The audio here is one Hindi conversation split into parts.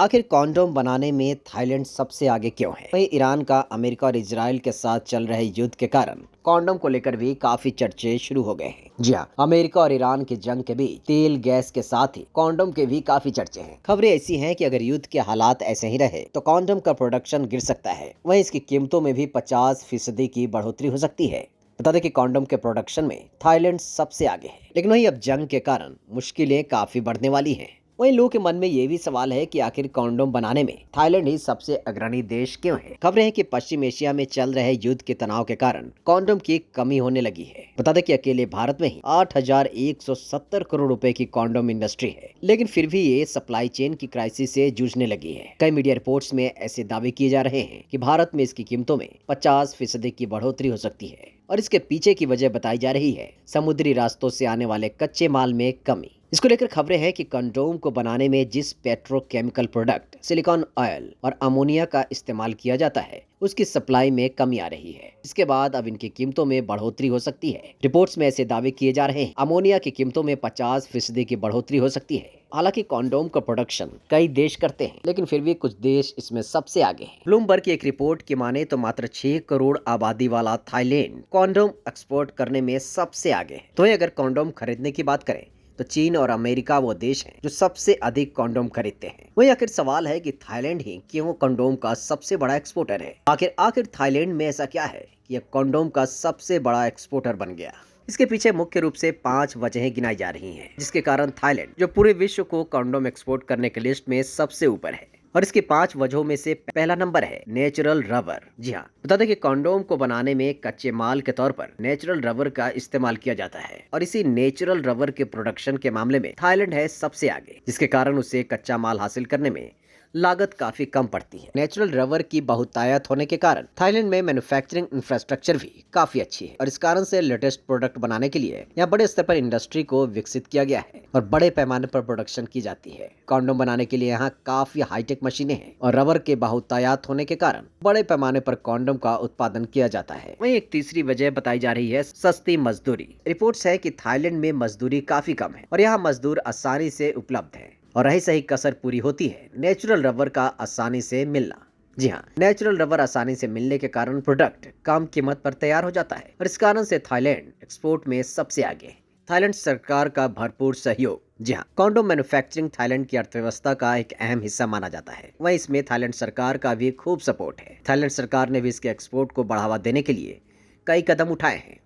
आखिर कॉन्डोम बनाने में थाईलैंड सबसे आगे क्यों है? वहीं ईरान का अमेरिका और इजराइल के साथ चल रहे युद्ध के कारण कॉन्डोम को लेकर भी काफी चर्चे शुरू हो गए हैं। जी हाँ, अमेरिका और ईरान की जंग के बीच तेल गैस के साथ ही कॉन्डोम के भी काफी चर्चे हैं। खबरें ऐसी हैं कि अगर युद्ध के हालात ऐसे ही रहे तो कॉन्डोम का प्रोडक्शन गिर सकता है। वहीं इसकी कीमतों में भी 50% की बढ़ोतरी हो सकती है। बता दें कि कॉन्डोम के प्रोडक्शन में थाईलैंड सबसे आगे है, लेकिन वहीं अब जंग के कारण मुश्किलें काफी बढ़ने वाली हैं। वहीं लोगों के मन में ये भी सवाल है कि आखिर कॉन्डोम बनाने में थाईलैंड ही सबसे अग्रणी देश क्यों है। खबरें हैं कि पश्चिम एशिया में चल रहे युद्ध के तनाव के कारण कॉन्डोम की कमी होने लगी है। बता दें कि अकेले भारत में ही 8,170 करोड़ रुपए की कॉन्डोम इंडस्ट्री है, लेकिन फिर भी ये सप्लाई चेन की क्राइसिस से जूझने लगी है। कई मीडिया रिपोर्ट्स में ऐसे दावे किए जा रहे हैं कि भारत में इसकी कीमतों में 50% की बढ़ोतरी हो सकती है और इसके पीछे की वजह बताई जा रही है समुद्री रास्तों से आने वाले कच्चे माल में कमी। इसको लेकर खबरें हैं कि कंडोम को बनाने में जिस पेट्रोकेमिकल प्रोडक्ट सिलिकॉन ऑयल और अमोनिया का इस्तेमाल किया जाता है उसकी सप्लाई में कमी आ रही है। इसके बाद अब इनकी कीमतों में बढ़ोतरी हो सकती है। रिपोर्ट्स में ऐसे दावे किए जा रहे हैं अमोनिया की कीमतों में 50% की बढ़ोतरी हो सकती है। हालांकि कॉन्डोम का प्रोडक्शन कई देश करते हैं, लेकिन फिर भी कुछ देश इसमें सबसे आगे हैं। ब्लूमबर्ग की एक रिपोर्ट की माने तो मात्र 6 करोड़ आबादी वाला थाईलैंड कॉन्डोम एक्सपोर्ट करने में सबसे आगे है। तो अगर कॉन्डोम खरीदने की बात करें तो चीन और अमेरिका वो देश हैं जो सबसे अधिक कंडोम खरीदते हैं। वही आखिर सवाल है कि थाईलैंड ही क्यों कंडोम का सबसे बड़ा एक्सपोर्टर है। आखिर थाईलैंड में ऐसा क्या है कि यह कंडोम का सबसे बड़ा एक्सपोर्टर बन गया। इसके पीछे मुख्य रूप से 5 वजहें गिनाई जा रही हैं, जिसके कारण थाईलैंड जो पूरे विश्व को कंडोम एक्सपोर्ट करने की लिस्ट में सबसे ऊपर है। और इसके 5 वजहों में से पहला नंबर है नेचुरल रबर। जी हाँ, बता दें कि कंडोम को बनाने में कच्चे माल के तौर पर नेचुरल रबर का इस्तेमाल किया जाता है और इसी नेचुरल रबर के प्रोडक्शन के मामले में थाईलैंड है सबसे आगे, जिसके कारण उसे कच्चा माल हासिल करने में लागत काफी कम पड़ती है। नेचुरल रबर की बहुतायत होने के कारण थाईलैंड में मैन्युफैक्चरिंग इंफ्रास्ट्रक्चर भी काफी अच्छी है और इस कारण से लेटेस्ट प्रोडक्ट बनाने के लिए यहाँ बड़े स्तर पर इंडस्ट्री को विकसित किया गया है और बड़े पैमाने पर प्रोडक्शन की जाती है। कॉन्डोम बनाने के लिए यहाँ काफी हाईटेक मशीनें हैं और रबर के बहुतायत होने के कारण बड़े पैमाने पर कॉन्डोम का उत्पादन किया जाता है। वहीं एक तीसरी वजह बताई जा रही है सस्ती मजदूरी। रिपोर्ट्स है कि थाईलैंड में मजदूरी काफी कम है और यहाँ मजदूर आसानी से उपलब्ध है और रही सही कसर पूरी होती है नेचुरल रबर का आसानी से मिलना। जी हाँ, नेचुरल रबर आसानी से मिलने के कारण प्रोडक्ट कम कीमत पर तैयार हो जाता है और इस कारण से थाईलैंड एक्सपोर्ट में सबसे आगे है। थाईलैंड सरकार का भरपूर सहयोग। जी हाँ, कॉन्डोम मैन्युफैक्चरिंग थाईलैंड की अर्थव्यवस्था का एक अहम हिस्सा माना जाता है। वहीं इसमें थाईलैंड सरकार का भी खूब सपोर्ट है। थाईलैंड सरकार ने भी इसके एक्सपोर्ट को बढ़ावा देने के लिए कई कदम उठाए हैं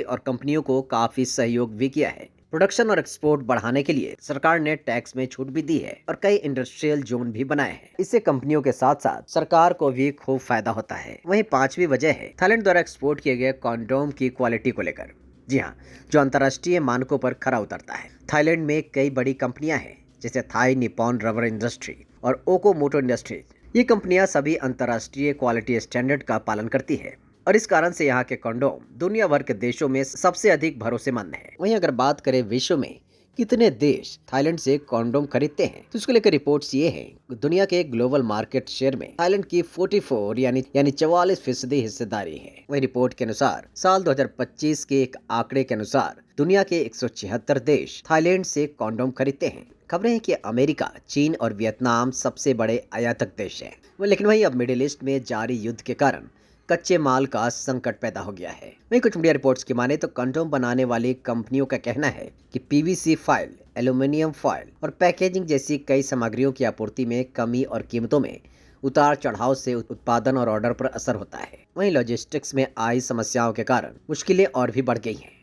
और कंपनियों को काफी सहयोग भी किया है। प्रोडक्शन और एक्सपोर्ट बढ़ाने के लिए सरकार ने टैक्स में छूट भी दी है और कई इंडस्ट्रियल जोन भी बनाए हैं। इससे कंपनियों के साथ साथ सरकार को भी खूब फायदा होता है। वहीं पांचवी वजह है थाईलैंड द्वारा एक्सपोर्ट किए गए कॉन्डोम की क्वालिटी को लेकर। जी हाँ, जो अंतर्राष्ट्रीय मानकों पर खरा उतरता है। थाईलैंड में कई बड़ी कंपनियां हैं जैसे थाई निपॉन रबर इंडस्ट्री और ओकोमोटो इंडस्ट्रीज। ये कंपनियां सभी अंतर्राष्ट्रीय क्वालिटी स्टैंडर्ड का पालन करती है और इस कारण से यहाँ के कंडोम दुनिया भर के देशों में सबसे अधिक भरोसेमंद है। वहीं अगर बात करें विश्व में कितने देश थाईलैंड से कंडोम खरीदते हैं तो इसको लेकर रिपोर्ट्स ये हैं। दुनिया के ग्लोबल मार्केट शेयर में थाईलैंड की 44 यानी 44% हिस्सेदारी है। वही रिपोर्ट के अनुसार साल 2025 के एक आंकड़े के अनुसार दुनिया के 176 देश थाईलैंड से कंडोम खरीदते हैं। खबरें हैं कि अमेरिका, चीन और वियतनाम सबसे बड़े आयातक देश हैं। लेकिन वहीं अब मिडिल ईस्ट में जारी युद्ध के कारण कच्चे माल का संकट पैदा हो गया है। वहीं कुछ मीडिया रिपोर्ट्स की माने तो कंडोम बनाने वाली कंपनियों का कहना है कि पीवीसी फाइल, एल्यूमिनियम फॉइल और पैकेजिंग जैसी कई सामग्रियों की आपूर्ति में कमी और कीमतों में उतार चढ़ाव से उत्पादन और ऑर्डर पर असर होता है। वहीं लॉजिस्टिक्स में आई समस्याओं के कारण मुश्किलें और भी बढ़ गई हैं।